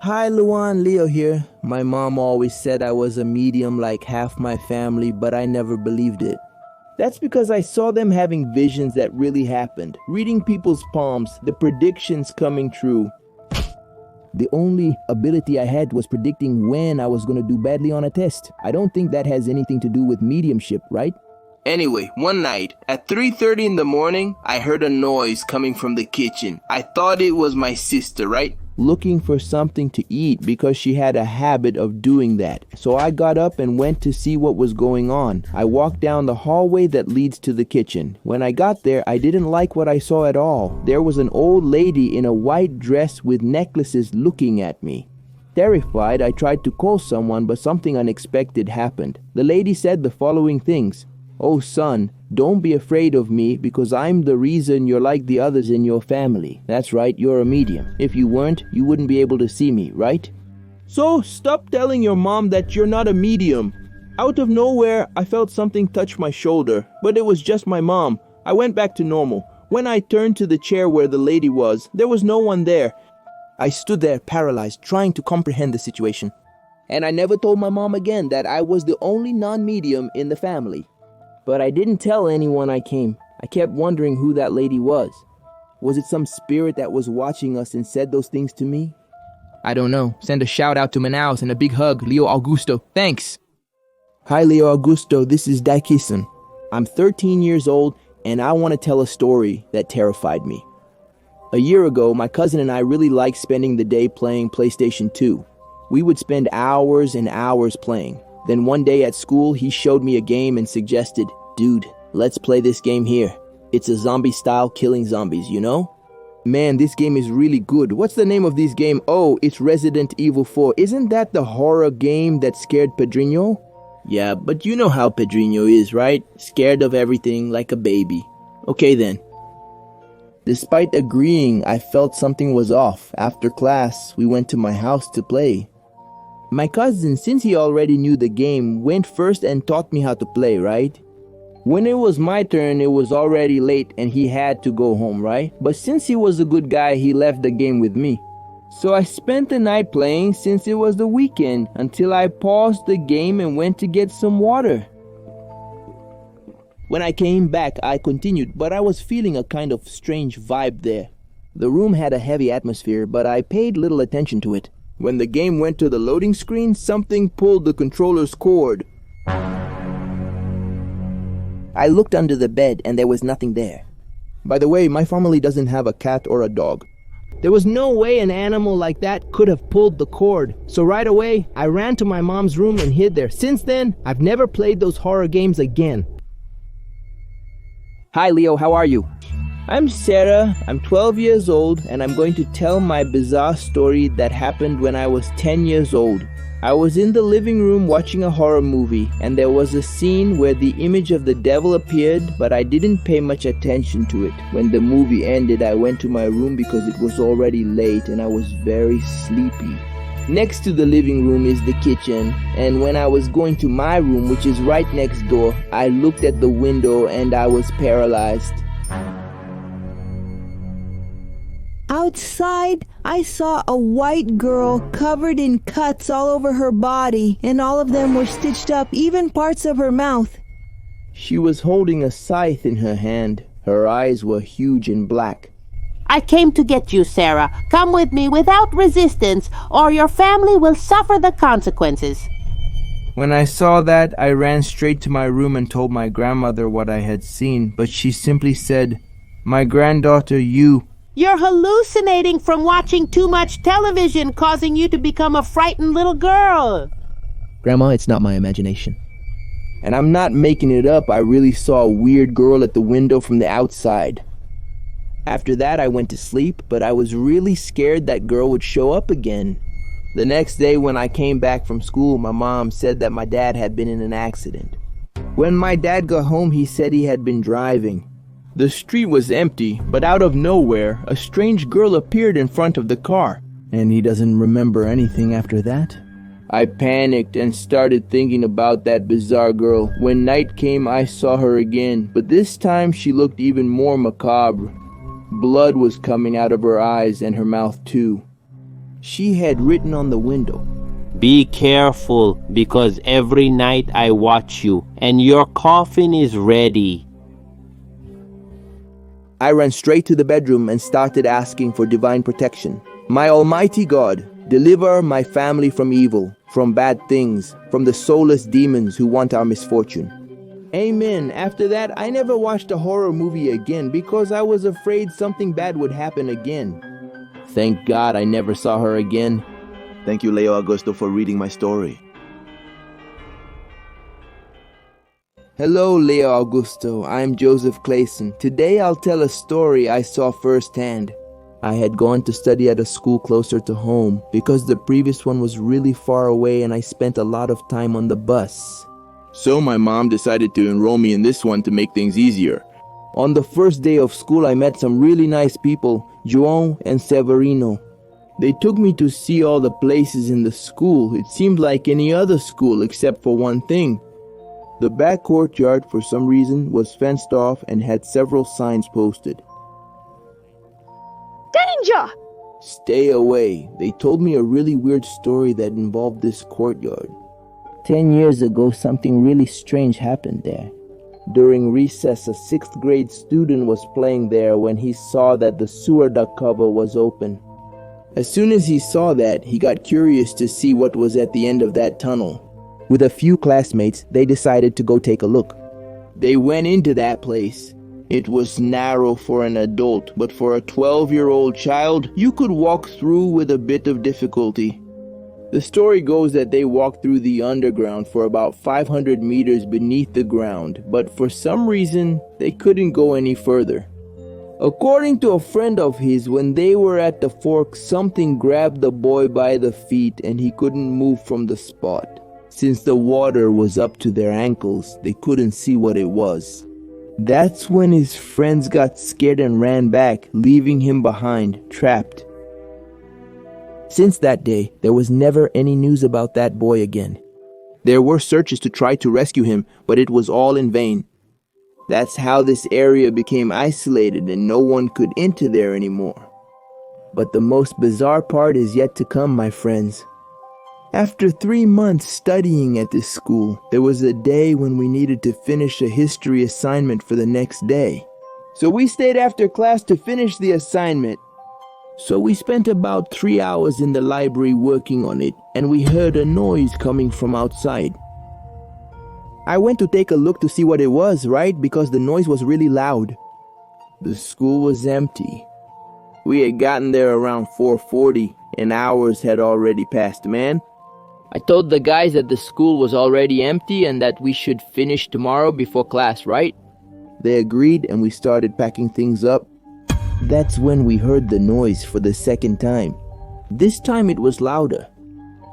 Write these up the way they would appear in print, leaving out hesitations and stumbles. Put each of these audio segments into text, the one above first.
Hi Luan, Leo here. My mom always said I was a medium like half my family, but I never believed it. That's because I saw them having visions that really happened, reading people's palms, the predictions coming true. The only ability I had was predicting when I was going to do badly on a test. I don't think that has anything to do with mediumship, right? Anyway, one night, at 3:30 in the morning, I heard a noise coming from the kitchen. I thought it was my sister, right? Looking for something to eat because she had a habit of doing that. So I got up and went to see what was going on. I walked down the hallway that leads to the kitchen. When I got there, I didn't like what I saw at all. There was an old lady in a white dress with necklaces looking at me. Terrified, I tried to call someone, but something unexpected happened. The lady said the following things. "Oh son, don't be afraid of me because I'm the reason you're like the others in your family. That's right, you're a medium. If you weren't, you wouldn't be able to see me, right? So stop telling your mom that you're not a medium." Out of nowhere, I felt something touch my shoulder, but it was just my mom. I went back to normal. When I turned to the chair where the lady was, there was no one there. I stood there paralyzed, trying to comprehend the situation. And I never told my mom again that I was the only non-medium in the family. But I didn't tell anyone I came. I kept wondering who that lady was. Was it some spirit that was watching us and said those things to me? I don't know. Send a shout out to Manaus and a big hug, Leo Augusto. Thanks. Hi Leo Augusto, this is Dakeson. I'm 13 years old and I want to tell a story that terrified me. A year ago, my cousin and I really liked spending the day playing PlayStation 2. We would spend hours and hours playing. Then one day at school, he showed me a game and suggested, "Dude, let's play this game here. It's a zombie-style killing zombies, you know?" Man, this game is really good. What's the name of this game? Oh, it's Resident Evil 4. Isn't that the horror game that scared Pedrinho? Yeah, but you know how Pedrinho is, right? Scared of everything like a baby. Okay then. Despite agreeing, I felt something was off. After class, we went to my house to play. My cousin, since he already knew the game, went first and taught me how to play, right? When it was my turn, it was already late and he had to go home, right? But since he was a good guy, he left the game with me. So I spent the night playing since it was the weekend until I paused the game and went to get some water. When I came back, I continued, but I was feeling a kind of strange vibe there. The room had a heavy atmosphere, but I paid little attention to it. When the game went to the loading screen, something pulled the controller's cord. I looked under the bed and there was nothing there. By the way, my family doesn't have a cat or a dog. There was no way an animal like that could have pulled the cord. So right away, I ran to my mom's room and hid there. Since then, I've never played those horror games again. Hi Leo, how are you? I'm Sara, I'm 12 years old, and I'm going to tell my bizarre story that happened when I was 10 years old. I was in the living room watching a horror movie, and there was a scene where the image of the devil appeared, but I didn't pay much attention to it. When the movie ended, I went to my room because it was already late and I was very sleepy. Next to the living room is the kitchen, and when I was going to my room, which is right next door, I looked at the window and I was paralyzed. Outside, I saw a white girl covered in cuts all over her body, and all of them were stitched up, even parts of her mouth. She was holding a scythe in her hand. Her eyes were huge and black. "I came to get you, Sara. Come with me without resistance, or your family will suffer the consequences." When I saw that, I ran straight to my room and told my grandmother what I had seen, but she simply said, "My granddaughter, You're hallucinating from watching too much television, causing you to become a frightened little girl." Grandma, it's not my imagination. And I'm not making it up, I really saw a weird girl at the window from the outside. After that, I went to sleep, but I was really scared that girl would show up again. The next day when I came back from school, my mom said that my dad had been in an accident. When my dad got home, he said he had been driving. The street was empty, but out of nowhere, a strange girl appeared in front of the car. And he doesn't remember anything after that. I panicked and started thinking about that bizarre girl. When night came, I saw her again, but this time she looked even more macabre. Blood was coming out of her eyes and her mouth too. She had written on the window, "Be careful, because every night I watch you, and your coffin is ready." I ran straight to the bedroom and started asking for divine protection. My Almighty God, deliver my family from evil, from bad things, from the soulless demons who want our misfortune. Amen. After that, I never watched a horror movie again because I was afraid something bad would happen again. Thank God I never saw her again. Thank you, Leo Augusto, for reading my story. Hello, Leo Augusto. I'm Joseph Clayson. Today I'll tell a story I saw firsthand. I had gone to study at a school closer to home because the previous one was really far away and I spent a lot of time on the bus. So my mom decided to enroll me in this one to make things easier. On the first day of school, I met some really nice people, João and Severino. They took me to see all the places in the school. It seemed like any other school except for one thing. The back courtyard, for some reason, was fenced off and had several signs posted. Danger! Stay away. They told me a really weird story that involved this courtyard. 10 years ago, something really strange happened there. During recess, a 6th grade student was playing there when he saw that the sewer duct cover was open. As soon as he saw that, he got curious to see what was at the end of that tunnel. With a few classmates, they decided to go take a look. They went into that place. It was narrow for an adult, but for a 12-year-old child, you could walk through with a bit of difficulty. The story goes that they walked through the underground for about 500 meters beneath the ground, but for some reason, they couldn't go any further. According to a friend of his, when they were at the fork, something grabbed the boy by the feet and he couldn't move from the spot. Since the water was up to their ankles, they couldn't see what it was. That's when his friends got scared and ran back, leaving him behind, trapped. Since that day, there was never any news about that boy again. There were searches to try to rescue him, but it was all in vain. That's how this area became isolated and no one could enter there anymore. But the most bizarre part is yet to come, my friends. After 3 months studying at this school, there was a day when we needed to finish a history assignment for the next day. So we stayed after class to finish the assignment. So we spent about 3 hours in the library working on it, and we heard a noise coming from outside. I went to take a look to see what it was, right? Because the noise was really loud. The school was empty. We had gotten there around 4:40, and hours had already passed, man. I told the guys that the school was already empty and that we should finish tomorrow before class, right? They agreed and we started packing things up. That's when we heard the noise for the second time. This time it was louder.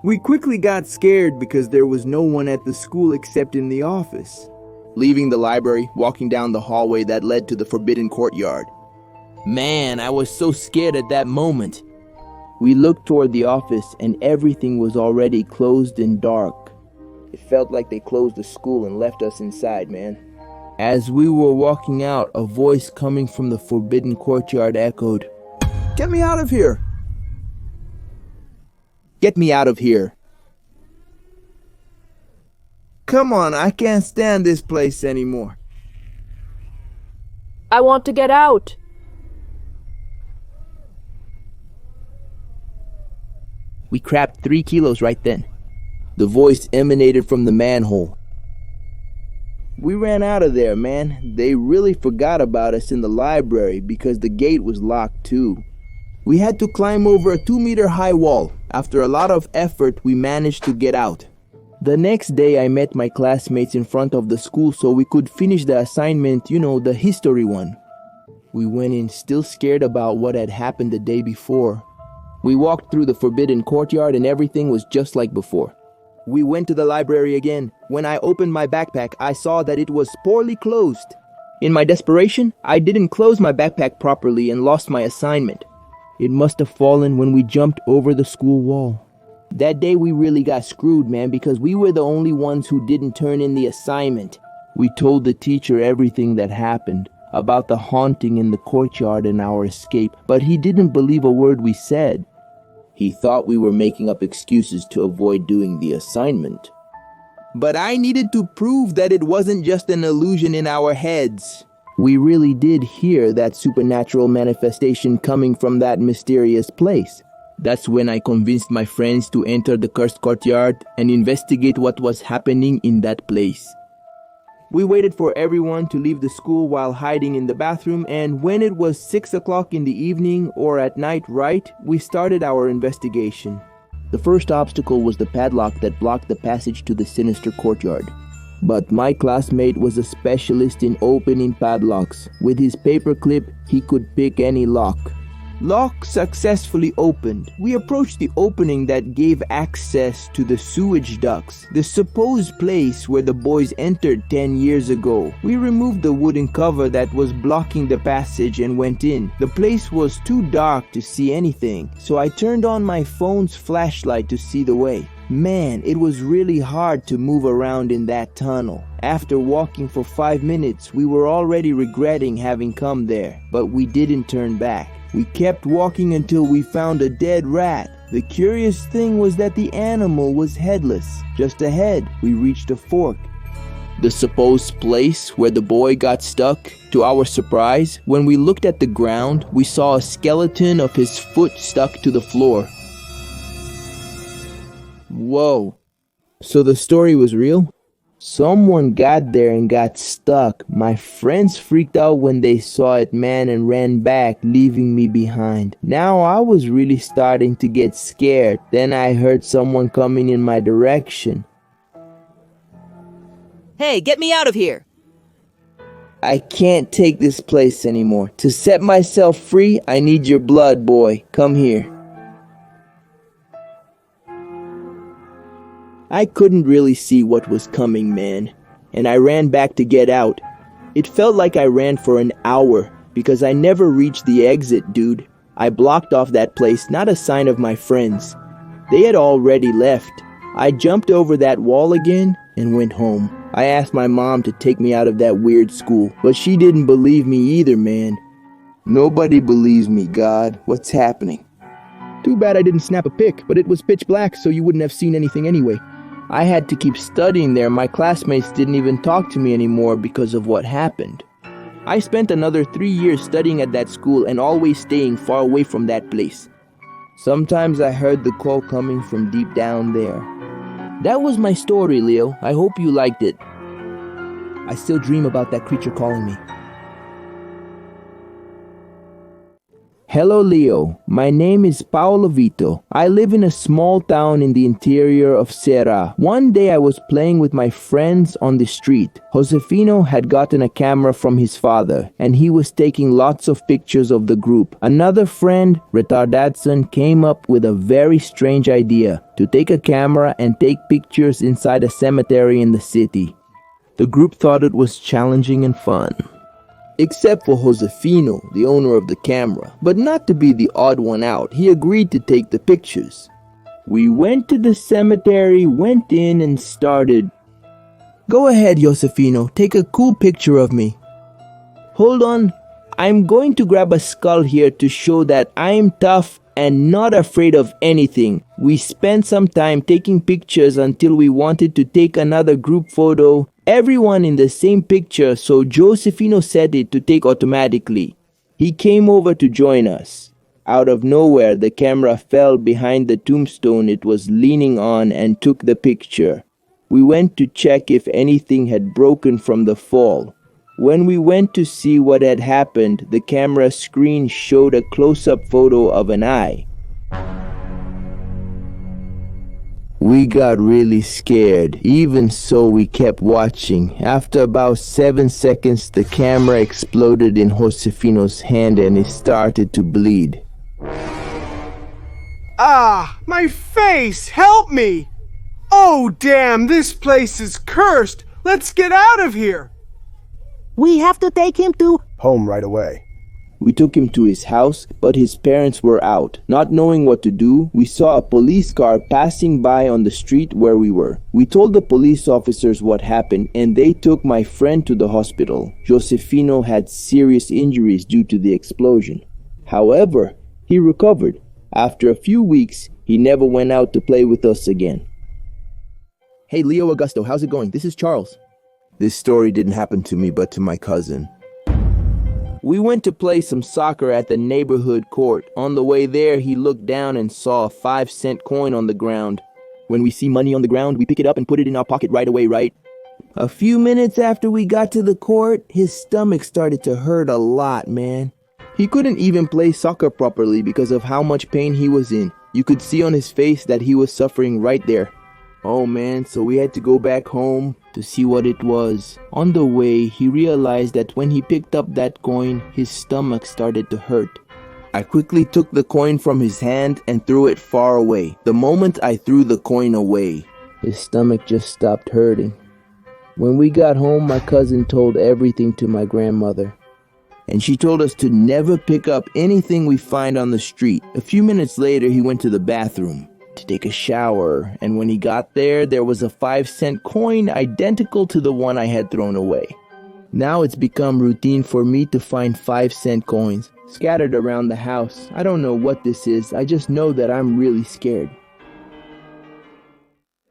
We quickly got scared because there was no one at the school except in the office. Leaving the library, walking down the hallway that led to the forbidden courtyard. Man, I was so scared at that moment. We looked toward the office and everything was already closed and dark. It felt like they closed the school and left us inside, man. As we were walking out, a voice coming from the forbidden courtyard echoed, "Get me out of here! Get me out of here! Come on, I can't stand this place anymore." I want to get out. We crapped 3 kilos right then. The voice emanated from the manhole. We ran out of there, man. They really forgot about us in the library because the gate was locked too. We had to climb over a 2-meter high wall. After a lot of effort, we managed to get out. The next day, I met my classmates in front of the school so we could finish the assignment, the history one. We went in still scared about what had happened the day before. We walked through the forbidden courtyard and everything was just like before. We went to the library again. When I opened my backpack, I saw that it was poorly closed. In my desperation, I didn't close my backpack properly and lost my assignment. It must have fallen when we jumped over the school wall. That day we really got screwed, man, because we were the only ones who didn't turn in the assignment. We told the teacher everything that happened, about the haunting in the courtyard and our escape, but he didn't believe a word we said. He thought we were making up excuses to avoid doing the assignment. But I needed to prove that it wasn't just an illusion in our heads. We really did hear that supernatural manifestation coming from that mysterious place. That's when I convinced my friends to enter the cursed courtyard and investigate what was happening in that place. We waited for everyone to leave the school while hiding in the bathroom, and when it was 6 o'clock in the evening or at night, we started our investigation. The first obstacle was the padlock that blocked the passage to the sinister courtyard. But my classmate was a specialist in opening padlocks. With his paperclip, he could pick any lock. Lock successfully opened. We approached the opening that gave access to the sewage ducts, the supposed place where the boys entered 10 years ago. We removed the wooden cover that was blocking the passage and went in. The place was too dark to see anything, so I turned on my phone's flashlight to see the way. Man, it was really hard to move around in that tunnel. After walking for 5 minutes, we were already regretting having come there, but we didn't turn back. We kept walking until we found a dead rat. The curious thing was that the animal was headless. Just ahead, we reached a fork. The supposed place where the boy got stuck. To our surprise, when we looked at the ground, we saw a skeleton of his foot stuck to the floor. Whoa. So the story was real? Someone got there and got stuck. My friends freaked out when they saw it, man, and ran back, leaving me behind. Now I was really starting to get scared. Then I heard someone coming in my direction. Hey, get me out of here! I can't take this place anymore. To set myself free, I need your blood, boy. Come here. I couldn't really see what was coming, man, and I ran back to get out. It felt like I ran for an hour, because I never reached the exit, dude. I blocked off that place, not a sign of my friends. They had already left. I jumped over that wall again and went home. I asked my mom to take me out of that weird school, but she didn't believe me either, man. Nobody believes me, God. What's happening? Too bad I didn't snap a pic, but it was pitch black, so you wouldn't have seen anything anyway. I had to keep studying there. My classmates didn't even talk to me anymore because of what happened. I spent another 3 years studying at that school and always staying far away from that place. Sometimes I heard the call coming from deep down there. That was my story, Leo. I hope you liked it. I still dream about that creature calling me. Hello, Leo. My name is Paolo Vito. I live in a small town in the interior of Sara. One day I was playing with my friends on the street. Josefino had gotten a camera from his father, and he was taking lots of pictures of the group. Another friend, Retardadson, came up with a very strange idea to take a camera and take pictures inside a cemetery in the city. The group thought it was challenging and fun. Except for Josefino, the owner of the camera. But not to be the odd one out, he agreed to take the pictures. We went to the cemetery, went in and started. Go ahead, Josefino, take a cool picture of me. Hold on, I'm going to grab a skull here to show that I'm tough and not afraid of anything. We spent some time taking pictures until we wanted to take another group photo. Everyone in the same picture, so Josefino set it to take automatically. He came over to join us. Out of nowhere, the camera fell behind the tombstone it was leaning on and took the picture. We went to check if anything had broken from the fall. When we went to see what had happened, the camera screen showed a close-up photo of an eye. We got really scared. Even so, we kept watching. After about 7 seconds, the camera exploded in Josefino's hand and it started to bleed. Ah, my face! Help me! Oh, damn, this place is cursed! Let's get out of here! We have to take him to... Home right away. We took him to his house, but his parents were out. Not knowing what to do, we saw a police car passing by on the street where we were. We told the police officers what happened, and they took my friend to the hospital. Josefino had serious injuries due to the explosion. However, he recovered. After a few weeks, he never went out to play with us again. Hey, Leo Augusto, how's it going? This is Charles. This story didn't happen to me, but to my cousin. We went to play some soccer at the neighborhood court. On the way there, he looked down and saw a 5-cent coin on the ground. When we see money on the ground, we pick it up and put it in our pocket right away, right? A few minutes after we got to the court, his stomach started to hurt a lot, man. He couldn't even play soccer properly because of how much pain he was in. You could see on his face that he was suffering right there. Oh man, so we had to go back home to see what it was. On the way, he realized that when he picked up that coin, his stomach started to hurt. I quickly took the coin from his hand and threw it far away. The moment I threw the coin away, his stomach just stopped hurting. When we got home, my cousin told everything to my grandmother. And she told us to never pick up anything we find on the street. A few minutes later, he went to the bathroom to take a shower, and when he got there, there was a 5-cent coin identical to the one I had thrown away. Now it's become routine for me to find 5-cent coins scattered around the house. I don't know what this is, I just know that I'm really scared.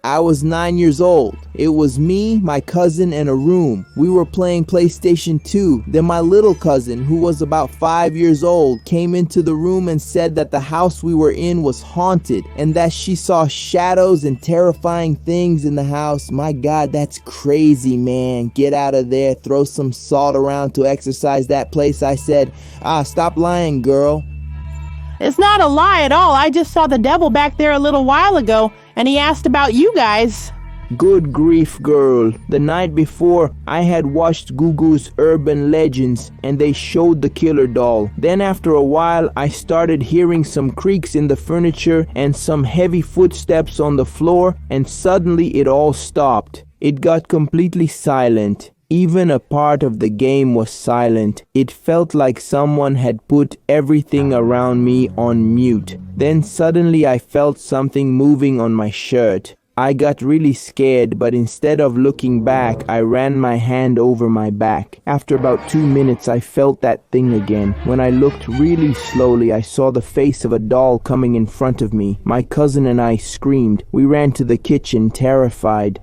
I was 9 years old. It was me, my cousin, and a room. We were playing PlayStation 2. Then my little cousin, who was about 5 years old, came into the room and said that the house we were in was haunted and that she saw shadows and terrifying things in the house. My God, that's crazy, man. Get out of there. Throw some salt around to exorcise that place. I said, stop lying, girl. It's not a lie at all. I just saw the devil back there a little while ago, and he asked about you guys. Good grief, girl. The night before, I had watched Gugu's Urban Legends, and they showed the killer doll. Then after a while, I started hearing some creaks in the furniture and some heavy footsteps on the floor, and suddenly it all stopped. It got completely silent. Even a part of the game was silent. It felt like someone had put everything around me on mute. Then suddenly I felt something moving on my shirt. I got really scared, but instead of looking back, I ran my hand over my back. After about 2 minutes, I felt that thing again. When I looked really slowly, I saw the face of a doll coming in front of me. My cousin and I screamed. We ran to the kitchen, terrified.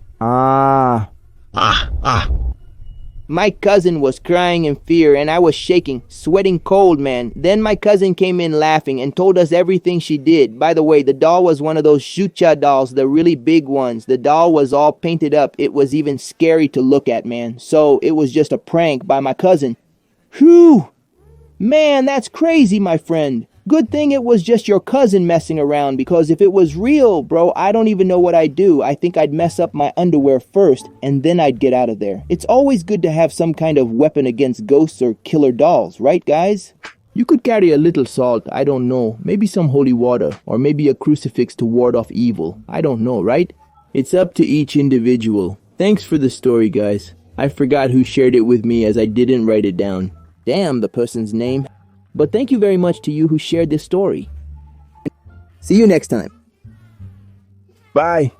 My cousin was crying in fear and I was shaking, sweating cold, man. Then my cousin came in laughing and told us everything she did. By the way, the doll was one of those shucha dolls, the really big ones. The doll was all painted up. It was even scary to look at, man. So it was just a prank by my cousin. Whew! Man, that's crazy, my friend. Good thing it was just your cousin messing around, because if it was real, bro, I don't even know what I'd do. I think I'd mess up my underwear first, and then I'd get out of there. It's always good to have some kind of weapon against ghosts or killer dolls, right, guys? You could carry a little salt, I don't know, maybe some holy water, or maybe a crucifix to ward off evil. I don't know, right? It's up to each individual. Thanks for the story, guys. I forgot who shared it with me as I didn't write it down. Damn the person's name. But thank you very much to you who shared this story. See you next time. Bye.